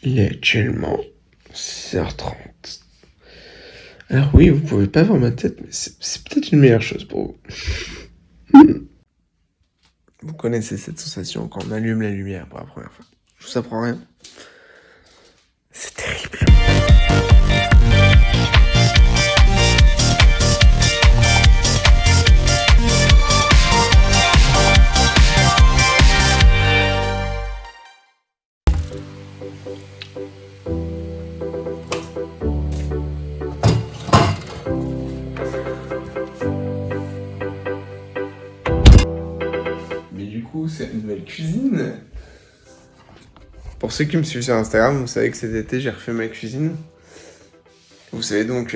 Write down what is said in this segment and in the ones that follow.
Il est actuellement 6h30. Alors oui, vous pouvez pas voir ma tête, mais c'est peut-être une meilleure chose pour vous. Vous connaissez cette sensation quand on allume la lumière pour la première fois. Je vous apprends rien. C'est terrible. Mais du coup, c'est une nouvelle cuisine. Pour ceux qui me suivent sur Instagram, vous savez que cet été, j'ai refait ma cuisine. Vous savez donc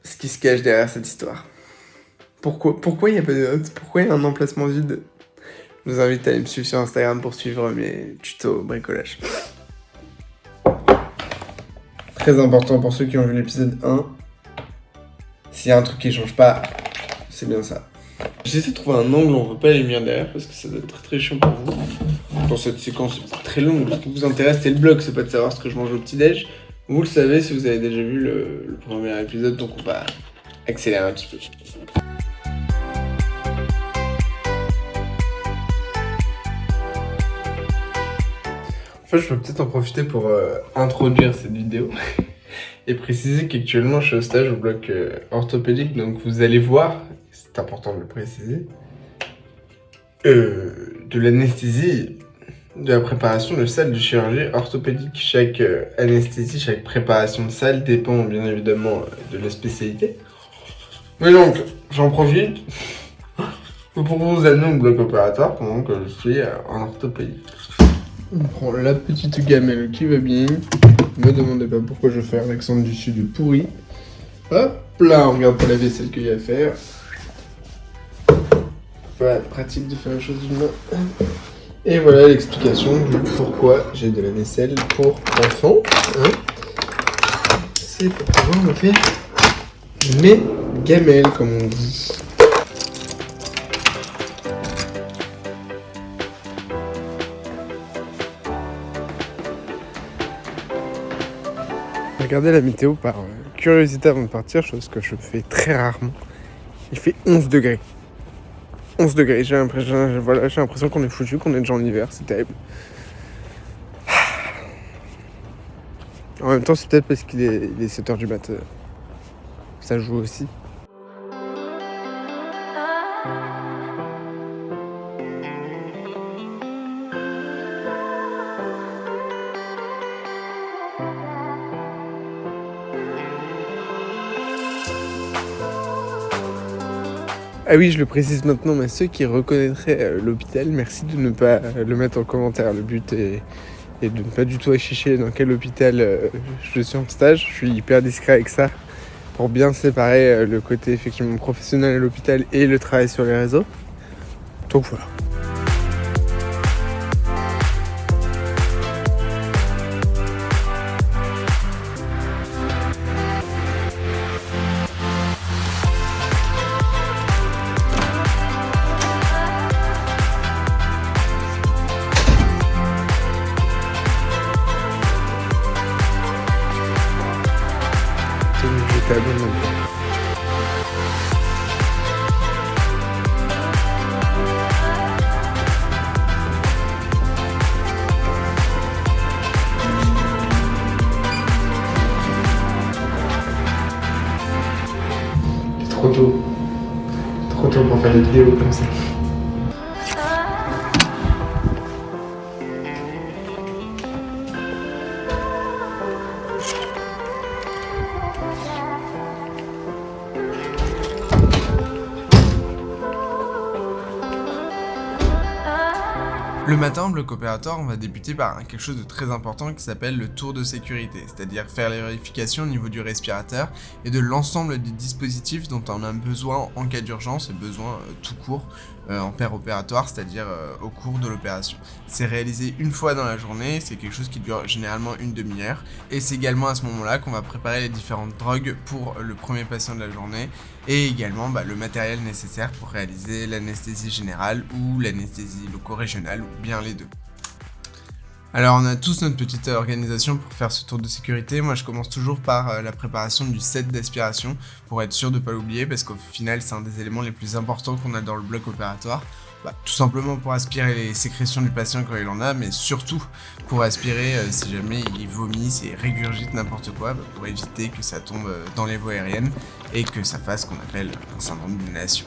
ce qui se cache derrière cette histoire. Pourquoi il n'y a pas de notes? Pourquoi il y a un emplacement vide? Je vous invite à aller me suivre sur Instagram pour suivre mes tutos bricolage. Très important pour ceux qui ont vu l'épisode 1. S'il y a un truc qui change pas, c'est bien ça. J'essaie de trouver un angle où on voit pas la lumière derrière parce que ça doit être très très chiant pour vous. Dans cette séquence très longue, ce qui vous intéresse c'est le vlog, c'est pas de savoir ce que je mange au petit-déj. Vous le savez si vous avez déjà vu le premier épisode, donc on va accélérer un petit peu. En fait, je peux peut-être en profiter pour introduire cette vidéo et préciser qu'actuellement je suis au stage au bloc orthopédique, donc vous allez voir, c'est important de le préciser, de l'anesthésie, de la préparation de salle de chirurgie orthopédique. Chaque anesthésie, chaque préparation de salle dépend bien évidemment de la spécialité. Mais donc, j'en profite pour vous amener au bloc opératoire pendant que je suis en orthopédie. On prend la petite gamelle qui va bien. Ne me demandez pas pourquoi je fais un accent du sud pourri. Hop là, on regarde pas la vaisselle qu'il y a à faire. Voilà, pratique de faire les choses d'une main. Et voilà l'explication du pourquoi j'ai de la vaisselle pour enfants. Hein. C'est pour pouvoir me faire mes gamelles, comme on dit. Regardez la météo par curiosité avant de partir, chose que je fais très rarement. Il fait 11 degrés. 11 degrés, j'ai l'impression qu'on est foutu, qu'on est déjà en hiver, c'est terrible. En même temps, c'est peut-être parce qu'il est 7h du mat'. Ça joue aussi. Ah oui, je le précise maintenant, mais ceux qui reconnaîtraient l'hôpital, merci de ne pas le mettre en commentaire. Le but est de ne pas du tout afficher dans quel hôpital je suis en stage. Je suis hyper discret avec ça pour bien séparer le côté effectivement professionnel à l'hôpital et le travail sur les réseaux. Donc voilà. Trop tôt. Trop tôt pour faire des vidéos comme ça. Le matin, au bloc opératoire, on va débuter par quelque chose de très important qui s'appelle le tour de sécurité, c'est-à-dire faire les vérifications au niveau du respirateur et de l'ensemble des dispositifs dont on a besoin en cas d'urgence et besoin tout court en paire opératoire, c'est-à-dire au cours de l'opération. C'est réalisé une fois dans la journée, c'est quelque chose qui dure généralement une demi-heure et c'est également à ce moment-là qu'on va préparer les différentes drogues pour le premier patient de la journée et également le matériel nécessaire pour réaliser l'anesthésie générale ou l'anesthésie loco-régionale ou bien les deux. Alors on a tous notre petite organisation pour faire ce tour de sécurité. Moi je commence toujours par la préparation du set d'aspiration pour être sûr de ne pas l'oublier parce qu'au final c'est un des éléments les plus importants qu'on a dans le bloc opératoire. Tout simplement pour aspirer les sécrétions du patient quand il en a, mais surtout pour aspirer si jamais il vomit, s'il régurgite n'importe quoi, pour éviter que ça tombe dans les voies aériennes et que ça fasse ce qu'on appelle un syndrome d'inhalation.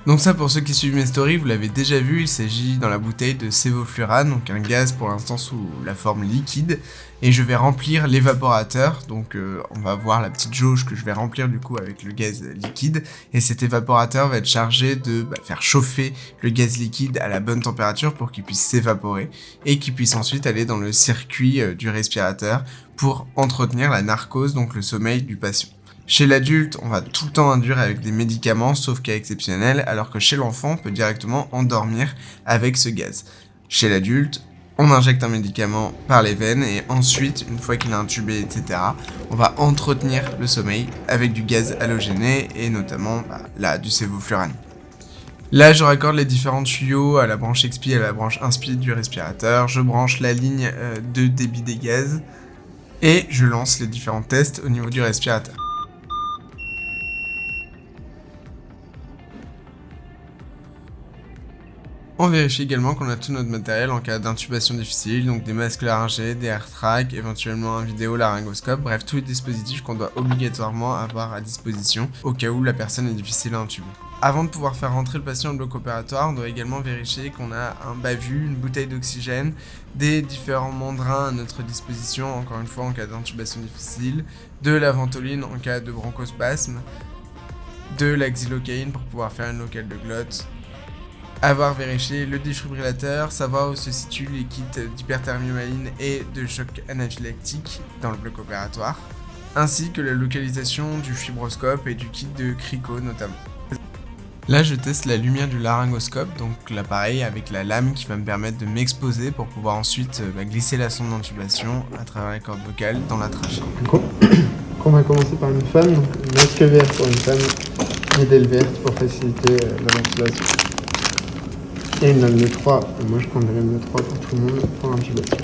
Donc ça, pour ceux qui suivent mes stories, vous l'avez déjà vu, il s'agit dans la bouteille de sévoflurane, donc un gaz pour l'instant sous la forme liquide, et je vais remplir l'évaporateur, donc on va voir la petite jauge que je vais remplir du coup avec le gaz liquide, et cet évaporateur va être chargé de faire chauffer le gaz liquide à la bonne température pour qu'il puisse s'évaporer, et qu'il puisse ensuite aller dans le circuit du respirateur pour entretenir la narcose, donc le sommeil du patient. Chez l'adulte, on va tout le temps induire avec des médicaments, sauf cas exceptionnel, alors que chez l'enfant, on peut directement endormir avec ce gaz. Chez l'adulte, on injecte un médicament par les veines et ensuite, une fois qu'il est intubé, etc., on va entretenir le sommeil avec du gaz halogéné et notamment du sévoflurane. Là, je raccorde les différents tuyaux à la branche expi et à la branche inspi du respirateur, je branche la ligne de débit des gaz et je lance les différents tests au niveau du respirateur. On vérifie également qu'on a tout notre matériel en cas d'intubation difficile, donc des masques laryngés, des AirTrack, éventuellement un vidéo-laryngoscope, bref tous les dispositifs qu'on doit obligatoirement avoir à disposition au cas où la personne est difficile à intuber. Avant de pouvoir faire rentrer le patient au bloc opératoire, on doit également vérifier qu'on a un bavus, une bouteille d'oxygène, des différents mandrins à notre disposition, encore une fois en cas d'intubation difficile, de la ventoline en cas de bronchospasme, de la xylocaïne pour pouvoir faire une locale de glotte, avoir vérifié le défibrillateur, savoir où se situent les kits d'hyperthermie maligne et de choc anaphylactique dans le bloc opératoire, ainsi que la localisation du fibroscope et du kit de crico notamment. Là, je teste la lumière du laryngoscope, donc l'appareil avec la lame qui va me permettre de m'exposer pour pouvoir ensuite glisser la sonde d'intubation à travers les cordes vocales dans la trachée. On va commencer par une femme, donc masque vert pour une femme et d'aile verte pour faciliter la ventilation. Et une lame de 3, moi je prendrai une lame de 3 pour tout le monde pour l'intubation.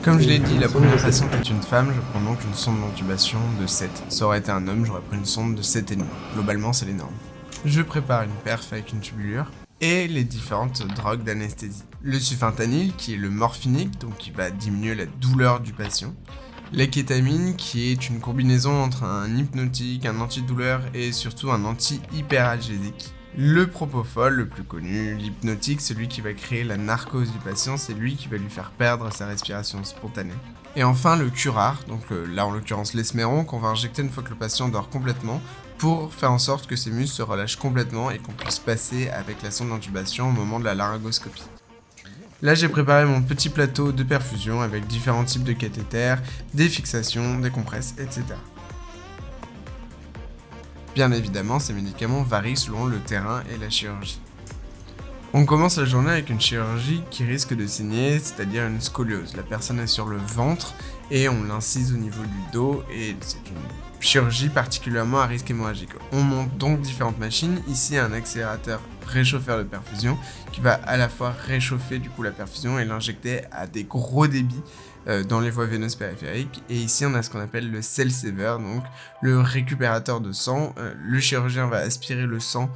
Comme je l'ai dit, la première patiente est une femme, je prends donc une sonde d'intubation de 7. Ça aurait été un homme, j'aurais pris une sonde de 7,5. Globalement, c'est les normes. Je prépare une perf avec une tubulure et les différentes drogues d'anesthésie. Le sufentanil, qui est le morphinique, donc qui va diminuer la douleur du patient. La kétamine, qui est une combinaison entre un hypnotique, un antidouleur et surtout un anti-hyperalgésique. Le propofol, le plus connu, l'hypnotique, celui qui va créer la narcose du patient, c'est lui qui va lui faire perdre sa respiration spontanée. Et enfin le curare, donc là en l'occurrence l'esméron, qu'on va injecter une fois que le patient dort complètement, pour faire en sorte que ses muscles se relâchent complètement et qu'on puisse passer avec la sonde d'intubation au moment de la laryngoscopie. Là j'ai préparé mon petit plateau de perfusion avec différents types de cathéters, des fixations, des compresses, etc. Bien évidemment, ces médicaments varient selon le terrain et la chirurgie. On commence la journée avec une chirurgie qui risque de saigner, c'est-à-dire une scoliose. La personne est sur le ventre et on l'incise au niveau du dos et c'est une chirurgie particulièrement à risque hémorragique. On monte donc différentes machines. Ici, un accélérateur réchauffeur de perfusion qui va à la fois réchauffer du coup la perfusion et l'injecter à des gros débits dans les voies veineuses périphériques. Et ici, on a ce qu'on appelle le cell saver, donc le récupérateur de sang. Le chirurgien va aspirer le sang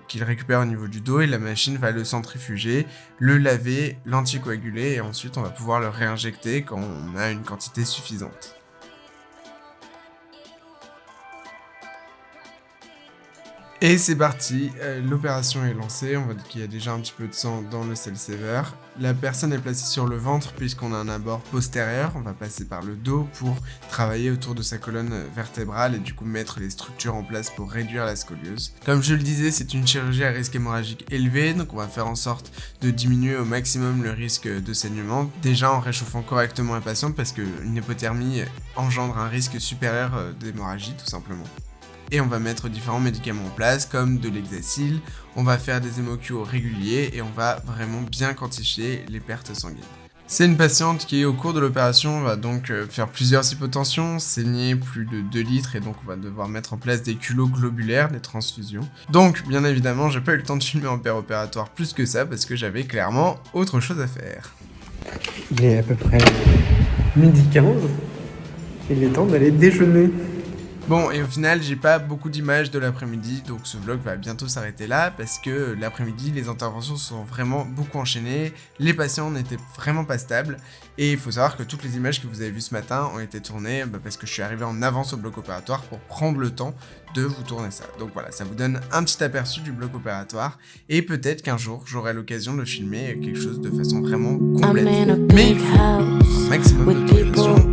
qu'il récupère au niveau du dos et la machine va le centrifuger, le laver, l'anticoaguler et ensuite on va pouvoir le réinjecter quand on a une quantité suffisante. Et c'est parti, l'opération est lancée, on voit qu'il y a déjà un petit peu de sang dans le cell saver. La personne est placée sur le ventre puisqu'on a un abord postérieur, on va passer par le dos pour travailler autour de sa colonne vertébrale et du coup mettre les structures en place pour réduire la scoliose. Comme je le disais, c'est une chirurgie à risque hémorragique élevé, donc on va faire en sorte de diminuer au maximum le risque de saignement, déjà en réchauffant correctement la patiente parce qu'une hypothermie engendre un risque supérieur d'hémorragie tout simplement. Et on va mettre différents médicaments en place comme de l'hexacil, on va faire des hémocuos réguliers et on va vraiment bien quantifier les pertes sanguines. C'est une patiente qui, au cours de l'opération, va donc faire plusieurs hypotensions, saigner plus de 2 litres et donc on va devoir mettre en place des culots globulaires, des transfusions. Donc, bien évidemment, j'ai pas eu le temps de filmer en opératoire plus que ça parce que j'avais clairement autre chose à faire. Il est à peu près 12h15. Il est temps d'aller déjeuner. Bon, et au final, j'ai pas beaucoup d'images de l'après-midi, donc ce vlog va bientôt s'arrêter là, parce que l'après-midi, les interventions sont vraiment beaucoup enchaînées, les patients n'étaient vraiment pas stables, et il faut savoir que toutes les images que vous avez vues ce matin ont été tournées parce que je suis arrivé en avance au bloc opératoire pour prendre le temps de vous tourner ça. Donc voilà, ça vous donne un petit aperçu du bloc opératoire, et peut-être qu'un jour, j'aurai l'occasion de filmer quelque chose de façon vraiment complète. Mais il faut un maximum d'autorisation.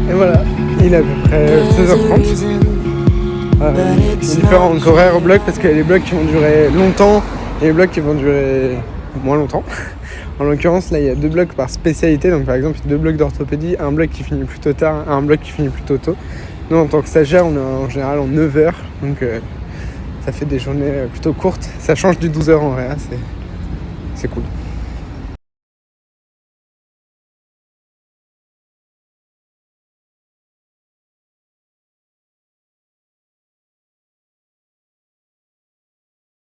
Et voilà, il est à peu près 16h30. Il y a différents horaires au bloc parce qu'il y a des blocs qui vont durer longtemps et des blocs qui vont durer moins longtemps. En l'occurrence, là, il y a 2 blocs par spécialité. Donc, par exemple, 2 blocs d'orthopédie, un bloc qui finit plutôt tard, un bloc qui finit plutôt tôt. Nous, en tant que stagiaire, on est en général en 9h. Donc, ça fait des journées plutôt courtes. Ça change du 12h en réa, c'est cool.